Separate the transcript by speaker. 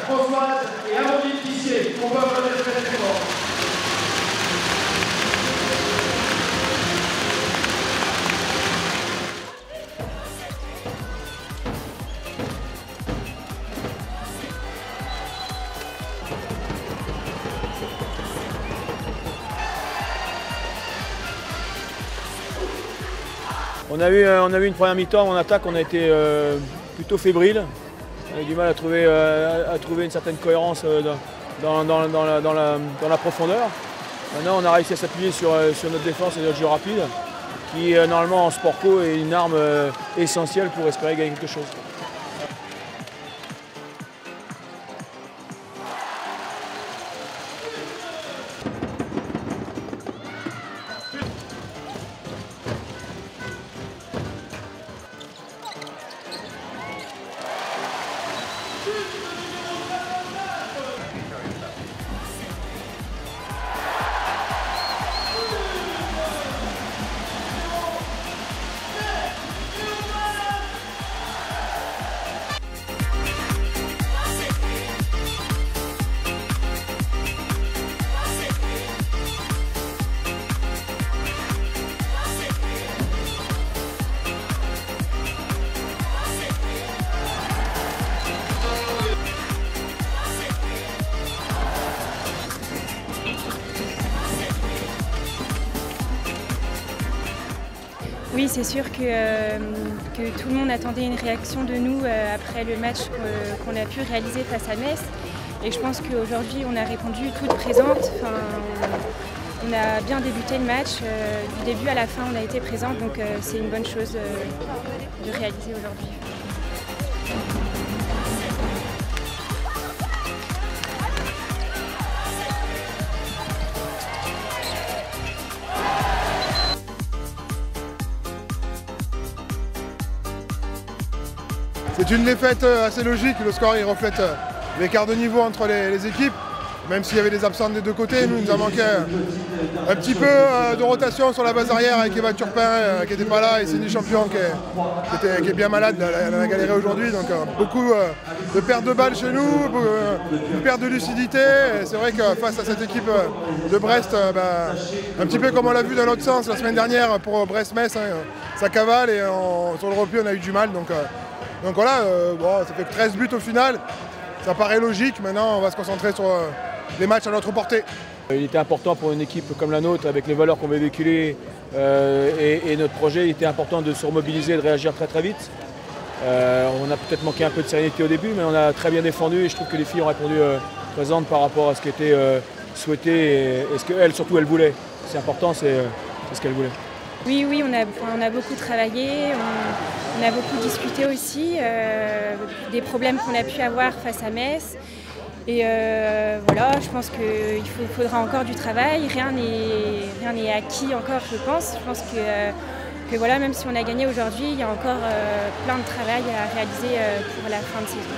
Speaker 1: Françoise et Amandine Tissier. On va applaudir très très fort.
Speaker 2: On a eu une première mi-temps en attaque, on a été plutôt fébrile. On a eu du mal à trouver une certaine cohérence dans la profondeur. Maintenant, on a réussi à s'appuyer sur notre défense et notre jeu rapide, qui normalement en sport co est une arme essentielle pour espérer gagner quelque chose.
Speaker 3: Oui, c'est sûr que tout le monde attendait une réaction de nous après le match qu'on a pu réaliser face à Metz. Et je pense qu'aujourd'hui, on a répondu toute présente. Enfin, on a bien débuté le match. Du début à la fin, on a été présente. Donc c'est une bonne chose de réaliser aujourd'hui.
Speaker 4: C'est une défaite assez logique, le score il reflète l'écart de niveau entre les équipes. Même s'il y avait des absents des deux côtés, nous a manqué un petit peu de rotation sur la base arrière avec Eva Turpin qui n'était pas là et Cindy Champion qui est bien malade, elle a galéré aujourd'hui. Donc beaucoup de pertes de balles chez nous, une perte de lucidité. C'est vrai que face à cette équipe de Brest, un petit peu comme on l'a vu dans l'autre sens la semaine dernière pour Brest-Metz, ça cavale et sur le repli on a eu du mal. Donc voilà, ça fait 13 buts au final, ça paraît logique. Maintenant on va se concentrer sur les matchs à notre portée.
Speaker 2: Il était important pour une équipe comme la nôtre, avec les valeurs qu'on veut véhiculer et notre projet, il était important de se remobiliser et de réagir très très vite. On a peut-être manqué un peu de sérénité au début, mais on a très bien défendu et je trouve que les filles ont répondu présentes par rapport à ce qui était souhaité et ce qu'elles surtout elles voulaient. C'est important, c'est ce qu'elles voulaient.
Speaker 3: Oui, on a beaucoup travaillé, on a beaucoup discuté aussi des problèmes qu'on a pu avoir face à Metz. Et voilà, je pense qu'il faudra encore du travail, rien n'est acquis encore, je pense. Je pense que voilà, même si on a gagné aujourd'hui, il y a encore plein de travail à réaliser pour la fin de saison.